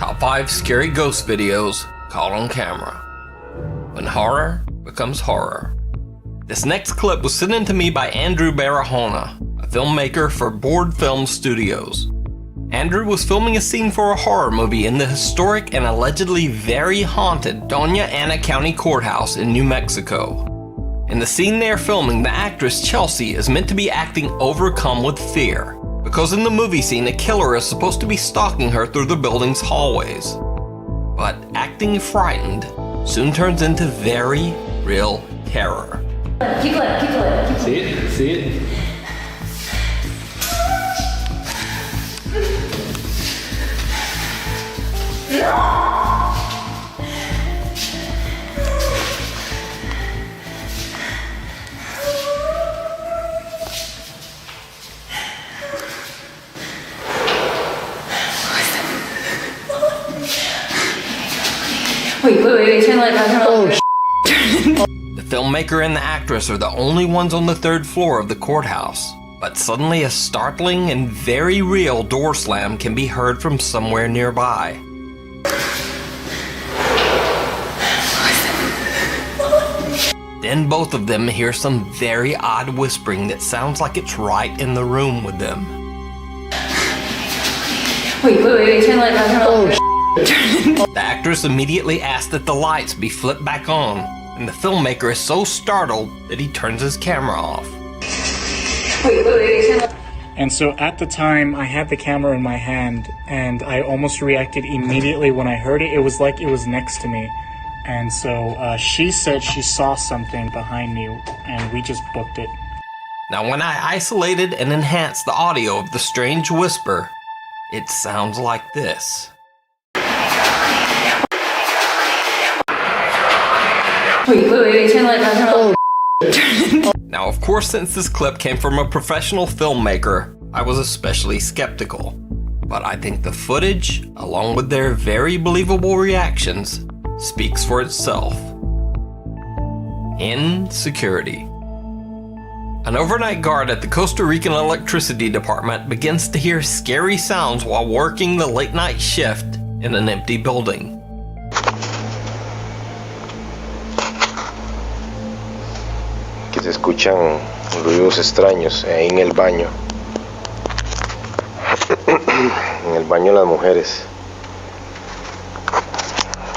Top 5 scary ghost videos caught on camera. When horror becomes horror. This next clip was sent in to me by 𝓜𝓸𝓶'𝓼, a filmmaker for Board Film Studios. Andrew was filming a scene for a horror movie in the historic and allegedly very haunted Doña Ana County Courthouse in New Mexico. In the scene they are filming, the actress Chelsea is meant to be acting overcome with fear, because in the movie scene a killer is supposed to be stalking her through the building's hallways. But acting frightened soon turns into very real terror. Keep it. See it? See it? Wait, turn the light back on. The filmmaker and the actress are the only ones on the 3rd floor of the courthouse, but suddenly a startling and very real door slam can be heard from somewhere nearby. Then both of them hear some very odd whispering that sounds like it's right in the room with them. Wait, turn the light back on. The actress immediately asks that the lights be flipped back on, and the filmmaker is so startled that he turns his camera off. And so at the time, I had the camera in my hand, and I almost reacted immediately when I heard it. It was like it was next to me. And so she said she saw something behind me, and we just booked it. Now when I isolated and enhanced the audio of the strange whisper, it sounds like this. Wait, turn the light back on. Now of course, since this clip came from a professional filmmaker, I was especially skeptical. But I think the footage, along with their very believable reactions, speaks for itself. In security. An overnight guard at the Costa Rican electricity department begins to hear scary sounds while working the late night shift in an empty building. Que se escuchan ruidos extraños ahí en el baño. En el baño de las mujeres.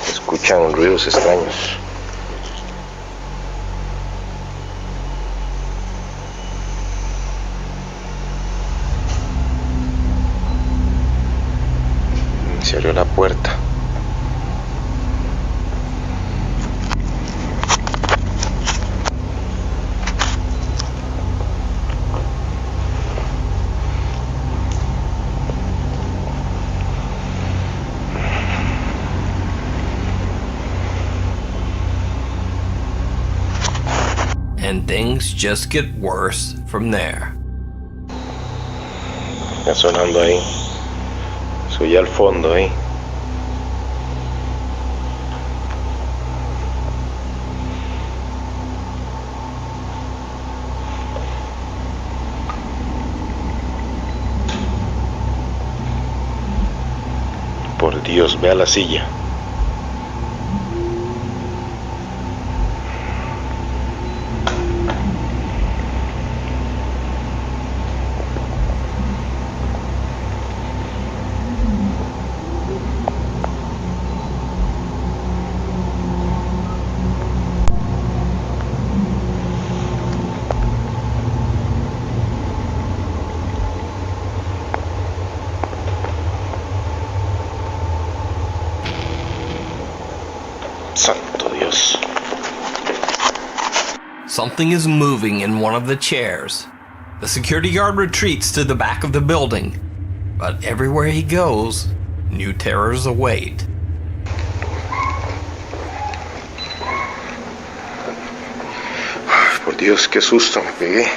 Se escuchan ruidos extraños. Se abrió la puerta. And things just get worse from there. Está sonando ahí. Soy al fondo ahí. Por Dios, vea la silla. Santo Dios. Something is moving in one of the chairs. The security guard retreats to the back of the building, but everywhere he goes, new terrors await. Por Dios, qué susto me pegué.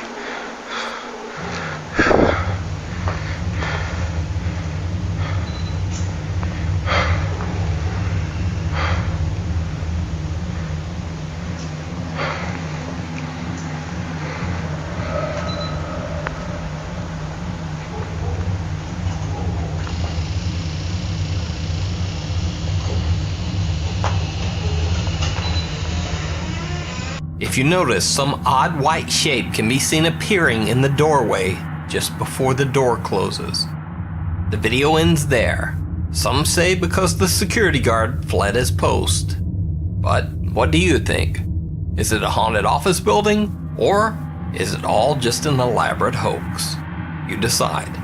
if you notice, some odd white shape can be seen appearing in the doorway just before the door closes. The video ends there. Some say because the security guard fled his post. But what do you think? Is it a haunted office building, or is it all just an elaborate hoax? You decide.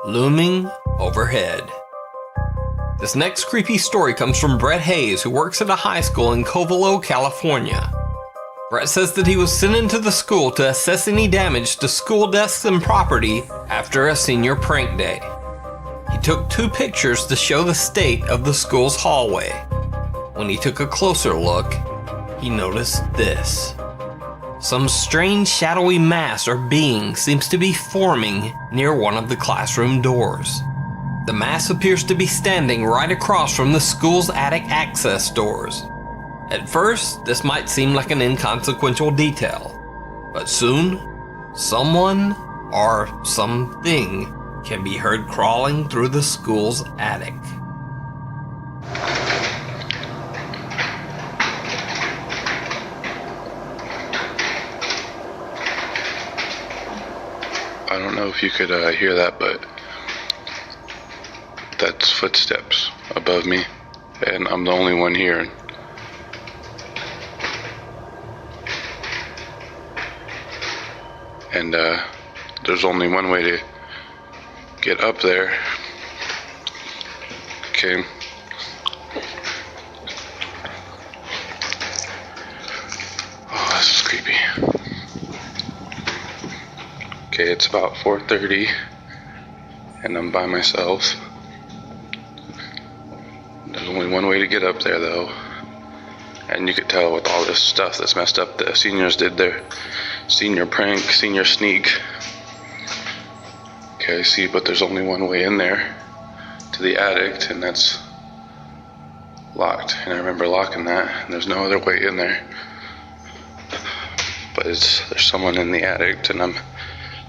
Looming overhead. This next creepy story comes from Brett Hayes, who works at a high school in Covelo, California. Brett says that he was sent into the school to assess any damage to school desks and property after a senior prank day. He took 2 pictures to show the state of the school's hallway. When he took a closer look, he noticed this. Some strange shadowy mass or being seems to be forming near one of the classroom doors. The mass appears to be standing right across from the school's attic access doors. At first, this might seem like an inconsequential detail, but soon, someone or something can be heard crawling through the school's attic. I don't know if you could hear that, but that's footsteps above me, and I'm the only one here. And there's only one way to get up there. Okay. Oh, this is creepy. Okay, it's about 4:30 and I'm by myself. There's only one way to get up there though. And you could tell with all this stuff that's messed up, the seniors did their senior prank, senior sneak. Okay, I see, but there's only one way in there to the attic, and that's locked. And I remember locking that, and there's no other way in there. But there's someone in the attic, and I'm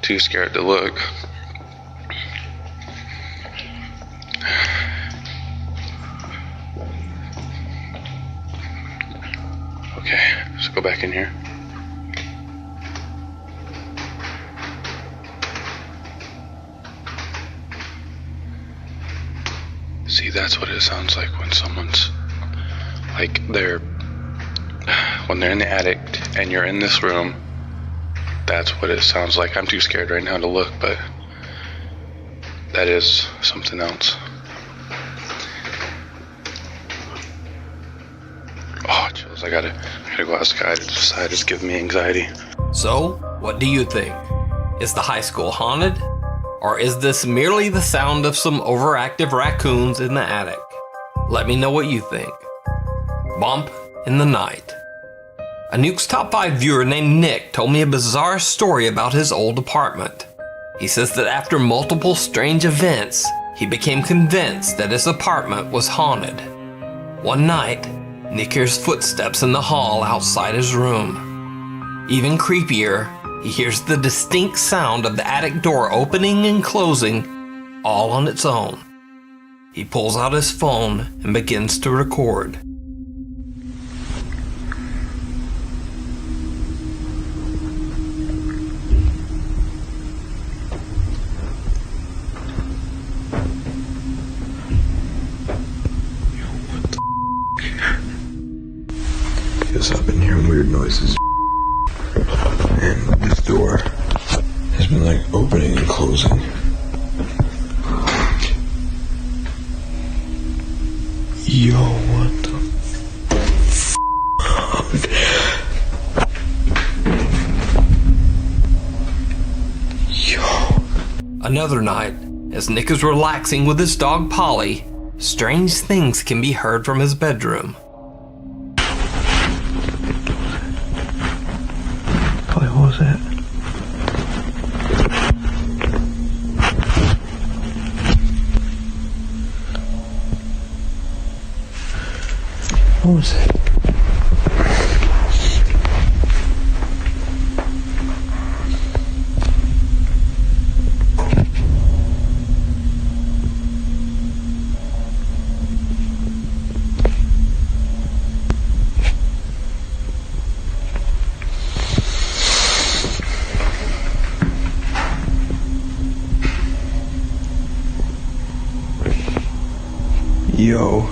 too scared to look. Okay, let's go back in here. See, that's what it sounds like when someone's like when they're in the attic and you're in this room. That's what it sounds like. I'm too scared right now to look, but that is something else. Oh, chills. I gotta go outside. It's giving me anxiety. So, what do you think? Is the high school haunted? Or is this merely the sound of some overactive raccoons in the attic? Let me know what you think. Bump in the night. A Nuke's Top 5 viewer named Nick told me a bizarre story about his old apartment. He says that after multiple strange events, he became convinced that his apartment was haunted. One night, Nick hears footsteps in the hall outside his room. Even creepier, he hears the distinct sound of the attic door opening and closing, all on its own. He pulls out his phone and begins to record. Because I've been hearing weird noises. And this door has been like opening and closing. Yo, what the fuck? Yo. Another night, as Nick is relaxing with his dog Polly, strange things can be heard from his bedroom. What was that? What was that? Yo.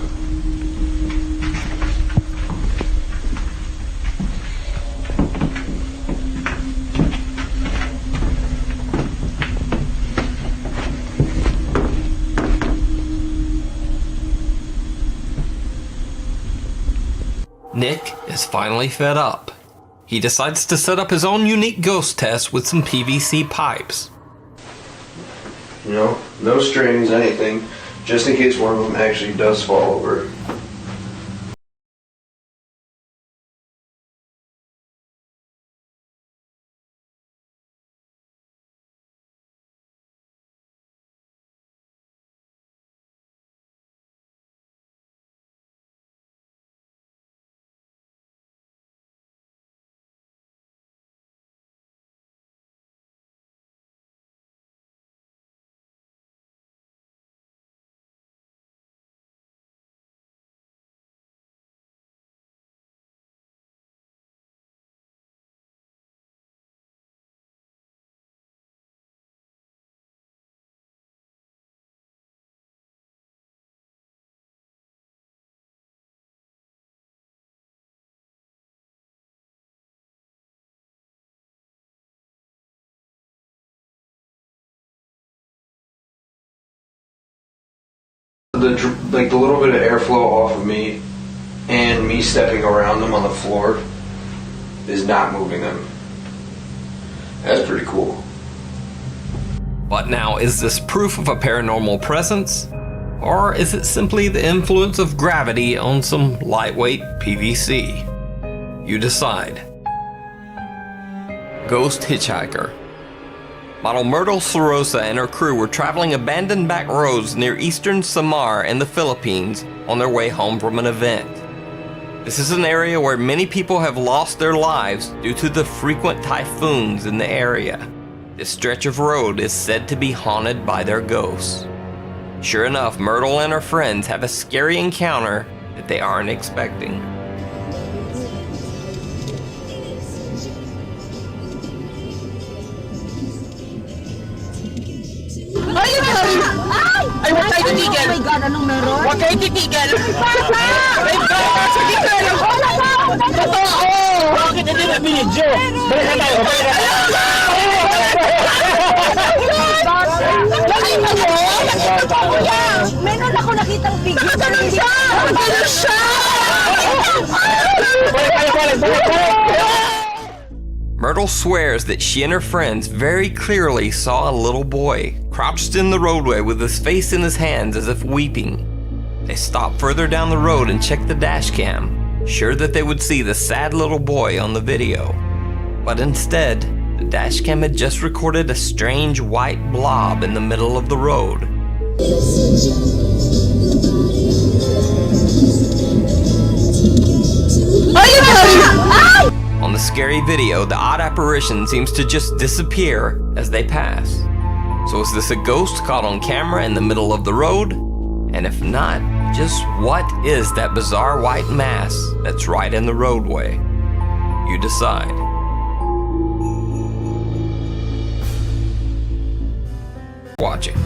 Nick is finally fed up. He decides to set up his own unique ghost test with some PVC pipes. You know, no strings, anything, just in case one of them actually does fall over. The little bit of airflow off of me and me stepping around them on the floor is not moving them. That's pretty cool. But now, is this proof of a paranormal presence? Or is it simply the influence of gravity on some lightweight PVC? You decide. Ghost Hitchhiker. Model 𝓜𝓸𝓶'𝓼 and her crew were traveling abandoned back roads near eastern Samar in the Philippines on their way home from an event. This is an area where many people have lost their lives due to the frequent typhoons in the area. This stretch of road is said to be haunted by their ghosts. Sure enough, Myrtle and her friends have a scary encounter that they aren't expecting. Ay, huwag kayo titigil! Oh my God, anong meron? Huwag kayo titigil! Ay, sige ka lang! Totoo! Bakit hindi na binidyo? Balik na tayo! Nakita mo? Kuya! Meron ako nakitang figure. Ganun siya! Ganun siya! Myrtle swears that she and her friends very clearly saw a little boy crouched in the roadway with his face in his hands as if weeping. They stopped further down the road and checked the dash cam, sure that they would see the sad little boy on the video. But instead, the dash cam had just recorded a strange white blob in the middle of the road. On the scary video, the odd apparition seems to just disappear as they pass. So is this a ghost caught on camera in the middle of the road? And if not, just what is that bizarre white mass that's right in the roadway? You decide. Watching.